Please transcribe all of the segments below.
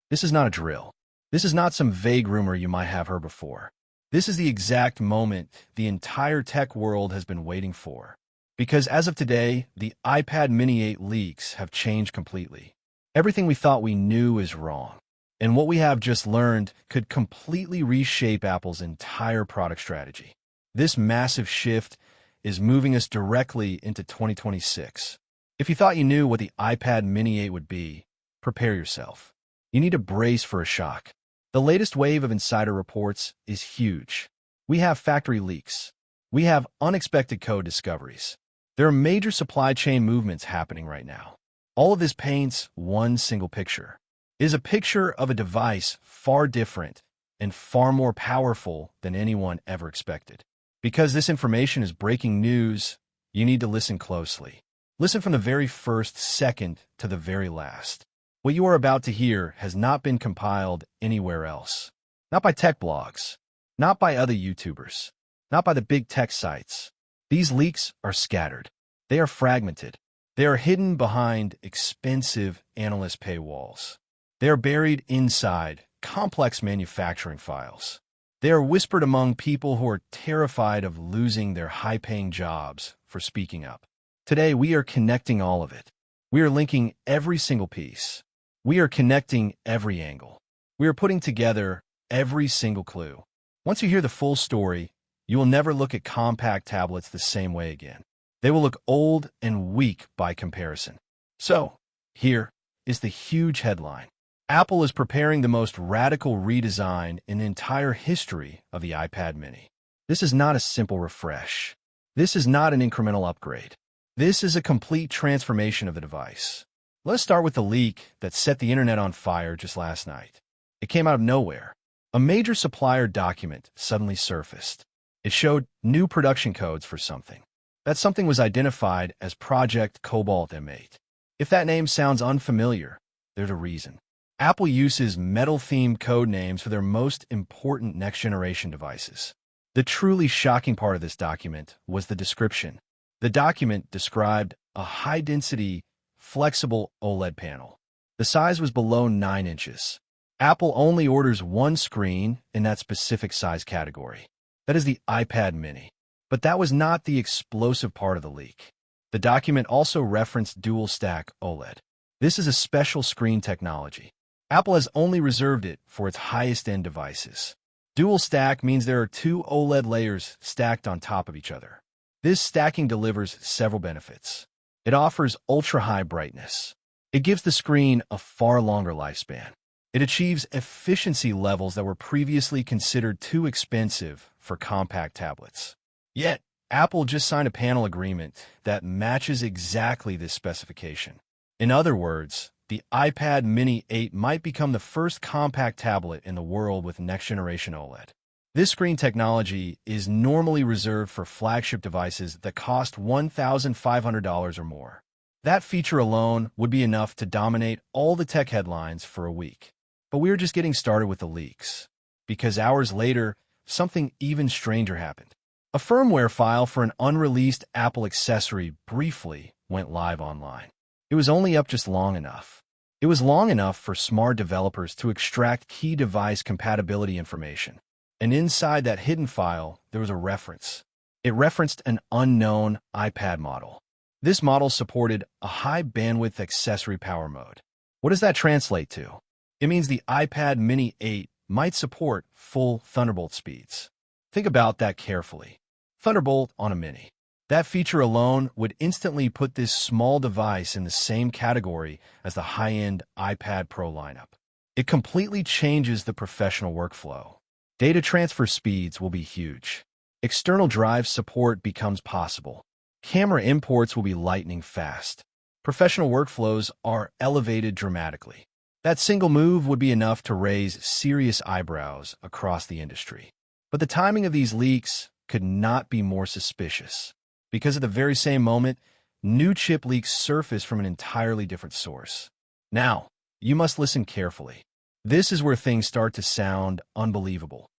This is not a drill. This is not some vague rumor you might have heard before. This is the exact moment the entire tech world has been waiting for. Because as of today, the iPad mini 8 leaks have changed completely. Everything we thought we knew is wrong. And what we have just learned could completely reshape Apple's entire product strategy. This massive shift is moving us directly into 2026. If you thought you knew what the iPad mini 8 would be, prepare yourself. You need to brace for a shock. The latest wave of insider reports is huge. We have factory leaks. We have unexpected code discoveries. There are major supply chain movements happening right now. All of this paints one single picture. It is a picture of a device far different and far more powerful than anyone ever expected. Because this information is breaking news, you need to listen closely. Listen from the very first second to the very last. What you are about to hear has not been compiled anywhere else. Not by tech blogs, not by other YouTubers, not by the big tech sites. These leaks are scattered. They are fragmented. They are hidden behind expensive analyst paywalls. They are buried inside complex manufacturing files. They are whispered among people who are terrified of losing their high-paying jobs for speaking up. Today, we are connecting all of it. We are linking every single piece. We are connecting every angle. We are putting together every single clue. Once you hear the full story, you will never look at compact tablets the same way again. They will look old and weak by comparison. So, here is the huge headline. Apple is preparing the most radical redesign in the entire history of the iPad mini. This is not a simple refresh. This is not an incremental upgrade. This is a complete transformation of the device. Let's start with the leak that set the internet on fire just last night. It came out of nowhere. A major supplier document suddenly surfaced. It showed new production codes for something. That something was identified as Project Cobalt M8. If that name sounds unfamiliar, there's a reason. Apple uses metal-themed code names for their most important next-generation devices. The truly shocking part of this document was the description. The document described a high-density, flexible OLED panel. The size was below 9 inches. Apple only orders one screen in that specific size category. That is the iPad mini. But that was not the explosive part of the leak. The document also referenced dual-stack OLED. This is a special screen technology. Apple has only reserved it for its highest-end devices. Dual stack means there are two OLED layers stacked on top of each other. This stacking delivers several benefits. It offers ultra-high brightness. It gives the screen a far longer lifespan. It achieves efficiency levels that were previously considered too expensive for compact tablets. Yet, Apple just signed a panel agreement that matches exactly this specification. In other words, the iPad mini 8 might become the first compact tablet in the world with next-generation OLED. This screen technology is normally reserved for flagship devices that cost $1,500 or more. That feature alone would be enough to dominate all the tech headlines for a week. But we are just getting started with the leaks. Because hours later, something even stranger happened. A firmware file for an unreleased Apple accessory briefly went live online. It was only up just long enough. It was long enough for smart developers to extract key device compatibility information. And inside that hidden file, there was a reference. It referenced an unknown iPad model. This model supported a high-bandwidth accessory power mode. What does that translate to? It means the iPad mini 8 might support full Thunderbolt speeds. Think about that carefully. Thunderbolt on a mini. That feature alone would instantly put this small device in the same category as the high-end iPad Pro lineup. It completely changes the professional workflow. Data transfer speeds will be huge. External drive support becomes possible. Camera imports will be lightning fast. Professional workflows are elevated dramatically. That single move would be enough to raise serious eyebrows across the industry. But the timing of these leaks could not be more suspicious. Because at the very same moment, new chip leaks surface from an entirely different source. Now, you must listen carefully. This is where things start to sound unbelievable.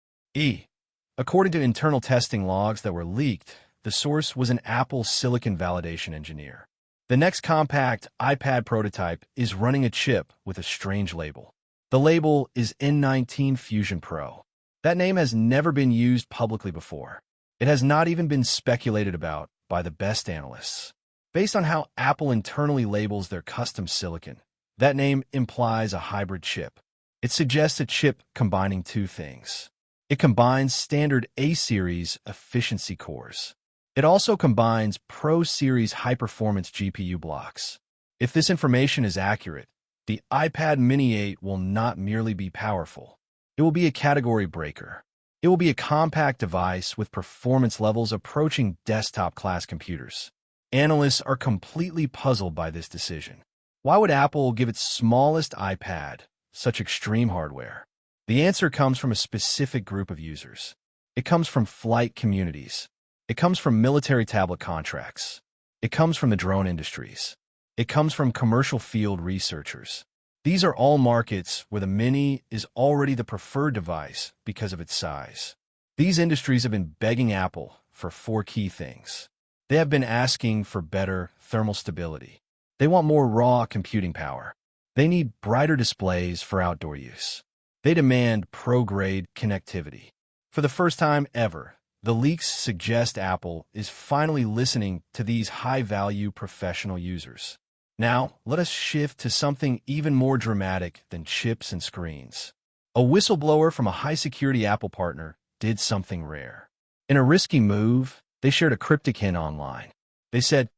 According to internal testing logs that were leaked, the source was an Apple silicon validation engineer. The next compact iPad prototype is running a chip with a strange label. The label is A19 Fusion Pro. That name has never been used publicly before. It has not even been speculated about by the best analysts. Based on how Apple internally labels their custom silicon, that name implies a hybrid chip. It suggests a chip combining two things. It combines standard A-series efficiency cores. It also combines Pro Series high-performance GPU blocks. If this information is accurate, the iPad Mini 8 will not merely be powerful. It will be a category breaker. It will be a compact device with performance levels approaching desktop-class computers. Analysts are completely puzzled by this decision. Why would Apple give its smallest iPad such extreme hardware? The answer comes from a specific group of users. It comes from flight communities. It comes from military tablet contracts. It comes from the drone industries. It comes from commercial field researchers. These are all markets where the Mini is already the preferred device because of its size. These industries have been begging Apple for four key things. They have been asking for better thermal stability. They want more raw computing power. They need brighter displays for outdoor use. They demand pro-grade connectivity. For the first time ever, the leaks suggest Apple is finally listening to these high-value professional users. Now, let us shift to something even more dramatic than chips and screens. A whistleblower from a high-security Apple partner did something rare. In a risky move, they shared a cryptic hint online. They said,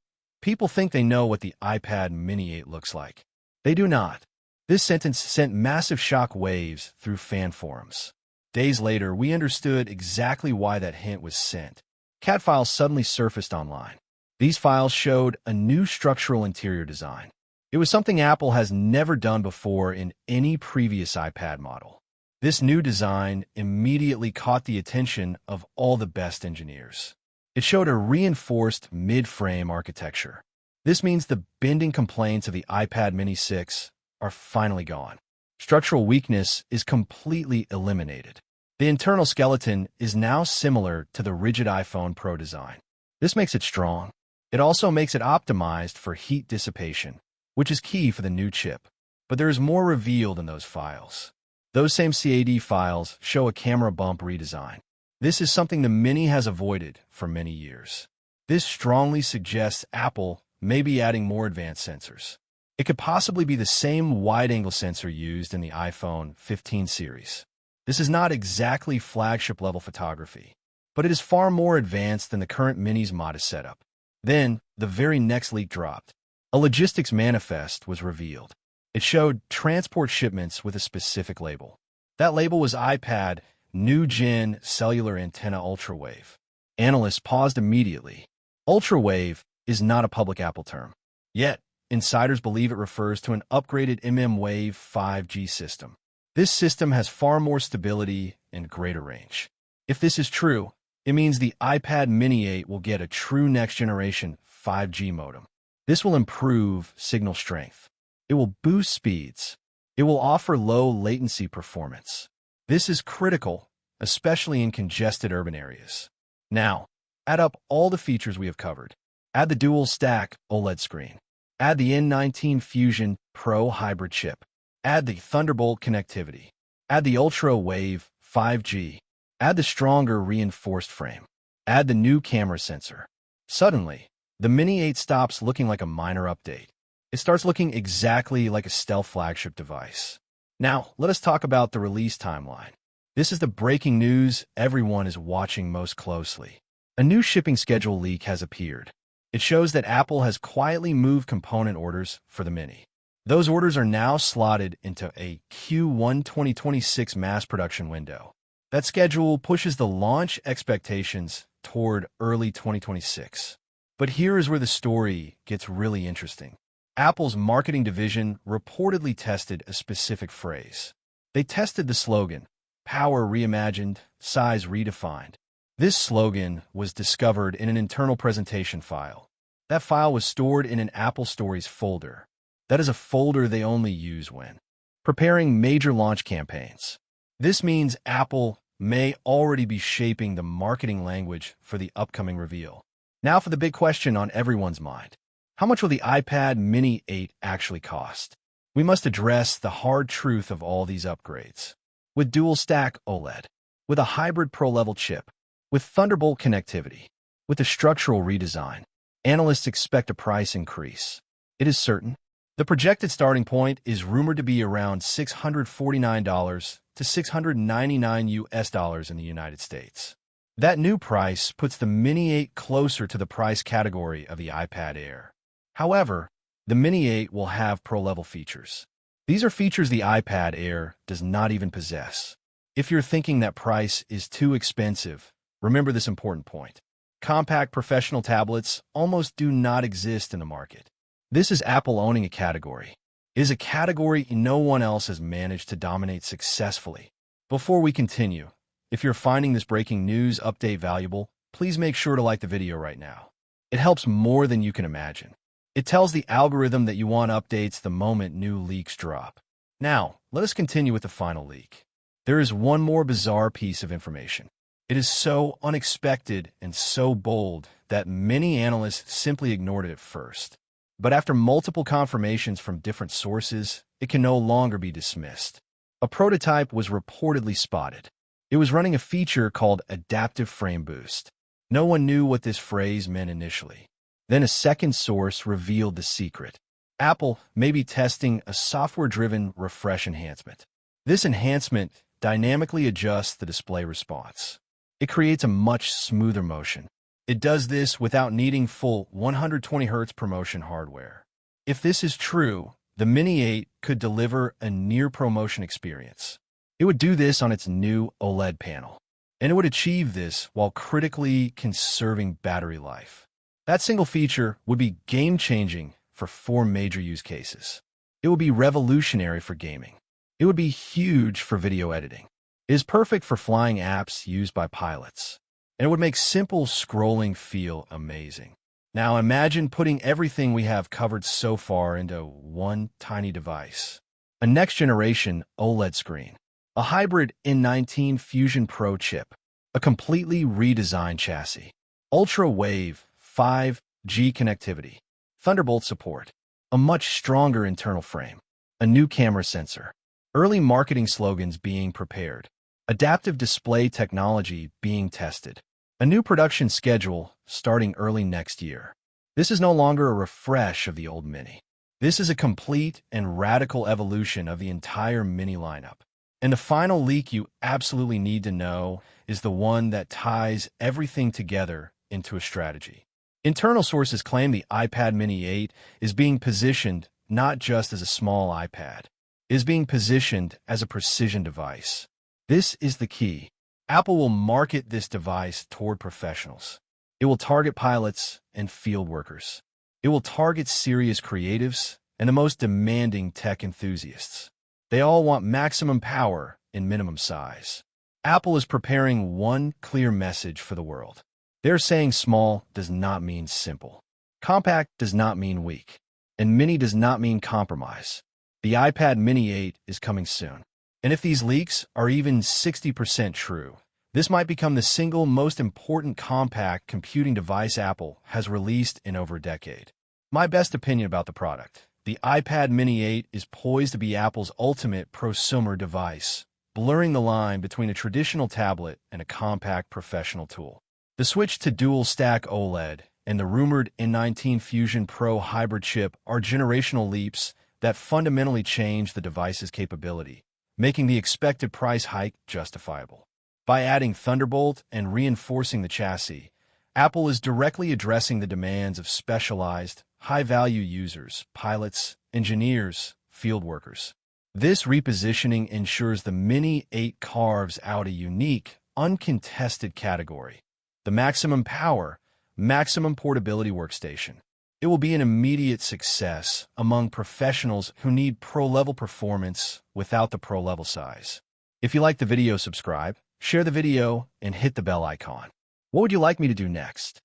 "People think they know what the iPad Mini 8 looks like. They do not." This sentence sent massive shock waves through fan forums. Days later, we understood exactly why that hint was sent. CAD files suddenly surfaced online. These files showed a new structural interior design. It was something Apple has never done before in any previous iPad model. This new design immediately caught the attention of all the best engineers. It showed a reinforced mid-frame architecture. This means the bending complaints of the iPad Mini 6 are finally gone. Structural weakness is completely eliminated. The internal skeleton is now similar to the rigid iPhone Pro design. This makes it strong. It also makes it optimized for heat dissipation, which is key for the new chip. But there is more revealed in those files. Those same CAD files show a camera bump redesign. This is something the Mini has avoided for many years. This strongly suggests Apple may be adding more advanced sensors. It could possibly be the same wide-angle sensor used in the iPhone 15 series. This is not exactly flagship-level photography, but it is far more advanced than the current Mini's modest setup. Then, the very next leak dropped. A logistics manifest was revealed. It showed transport shipments with a specific label. That label was iPad New Gen Cellular Antenna Ultrawave. Analysts paused immediately. Ultrawave is not a public Apple term. Yet, insiders believe it refers to an upgraded mmWave 5G system. This system has far more stability and greater range. If this is true, it means the iPad Mini 8 will get a true next-generation 5G modem. This will improve signal strength. It will boost speeds. It will offer low latency performance. This is critical, especially in congested urban areas. Now, add up all the features we have covered. Add the dual-stack OLED screen. Add the A19 Fusion Pro hybrid chip. Add the Thunderbolt connectivity. Add the Ultra-Wave 5G. Add the stronger reinforced frame. Add the new camera sensor. Suddenly, the Mini 8 stops looking like a minor update. It starts looking exactly like a stealth flagship device. Now, let us talk about the release timeline. This is the breaking news everyone is watching most closely. A new shipping schedule leak has appeared. It shows that Apple has quietly moved component orders for the Mini. Those orders are now slotted into a Q1 2026 mass production window. That schedule pushes the launch expectations toward early 2026. But here is where the story gets really interesting. Apple's marketing division reportedly tested a specific phrase. They tested the slogan, "Power reimagined, size redefined." This slogan was discovered in an internal presentation file. That file was stored in an Apple Stories folder. That is a folder they only use when preparing major launch campaigns. This means Apple may already be shaping the marketing language for the upcoming reveal. Now for the big question on everyone's mind. How much will the iPad Mini 8 actually cost? we must address the hard truth of all these upgrades. With dual-stack OLED, with a hybrid Pro-level chip, with Thunderbolt connectivity, with a structural redesign, analysts expect a price increase. It is certain. The projected starting point is rumored to be around $649 to $699 in the United States. That new price puts the Mini 8 closer to the price category of the iPad Air. However, the Mini 8 will have Pro-level features. These are features the iPad Air does not even possess. If you're thinking that price is too expensive, remember this important point. Compact professional tablets almost do not exist in the market. This is Apple owning a category. It is a category no one else has managed to dominate successfully. Before we continue, if you're finding this breaking news update valuable, please make sure to like the video right now. It helps more than you can imagine. It tells the algorithm that you want updates the moment new leaks drop. Now, let us continue with the final leak. There is one more bizarre piece of information. It is so unexpected and so bold that many analysts simply ignored it at first. But after multiple confirmations from different sources, it can no longer be dismissed. A prototype was reportedly spotted. It was running a feature called Adaptive Frame Boost. No one knew what this phrase meant initially. Then a second source revealed the secret. Apple may be testing a software-driven refresh enhancement. This enhancement dynamically adjusts the display response. It creates a much smoother motion. It does this without needing full 120 Hz ProMotion hardware. If this is true, the Mini 8 could deliver a near ProMotion experience. It would do this on its new OLED panel, and it would achieve this while critically conserving battery life. That single feature would be game-changing for 4 major use cases. It would be revolutionary for gaming. It would be huge for video editing. It is perfect for flying apps used by pilots, and it would make simple scrolling feel amazing. Now imagine putting everything we have covered so far into one tiny device. A next-generation OLED screen, a hybrid A19 Fusion Pro chip, a completely redesigned chassis, ultra-wave 5G connectivity, Thunderbolt support, a much stronger internal frame, a new camera sensor, early marketing slogans being prepared, adaptive display technology being tested, a new production schedule starting early next year. This is no longer a refresh of the old Mini. This is a complete and radical evolution of the entire Mini lineup. And the final leak you absolutely need to know is the one that ties everything together into a strategy. Internal sources claim the iPad Mini 8 is being positioned not just as a small iPad. It is being positioned as a precision device. This is the key. Apple will market this device toward professionals. It will target pilots and field workers. It will target serious creatives and the most demanding tech enthusiasts. They all want maximum power in minimum size. Apple is preparing one clear message for the world. They're saying small does not mean simple. Compact does not mean weak. And mini does not mean compromise. The iPad Mini 8 is coming soon. And if these leaks are even 60% true, this might become the single most important compact computing device Apple has released in over a decade. My best opinion about the product: the iPad Mini 8 is poised to be Apple's ultimate prosumer device, blurring the line between a traditional tablet and a compact professional tool. The switch to dual-stack OLED and the rumored A19 Fusion Pro hybrid chip are generational leaps that fundamentally change the device's capability, making the expected price hike justifiable. By adding Thunderbolt and reinforcing the chassis, Apple is directly addressing the demands of specialized, high-value users, pilots, engineers, field workers. This repositioning ensures the Mini 8 carves out a unique, uncontested category: the maximum power, maximum portability workstation. It will be an immediate success among professionals who need pro-level performance without the pro-level size. If you like the video, subscribe, share the video, and hit the bell icon. What would you like me to do next?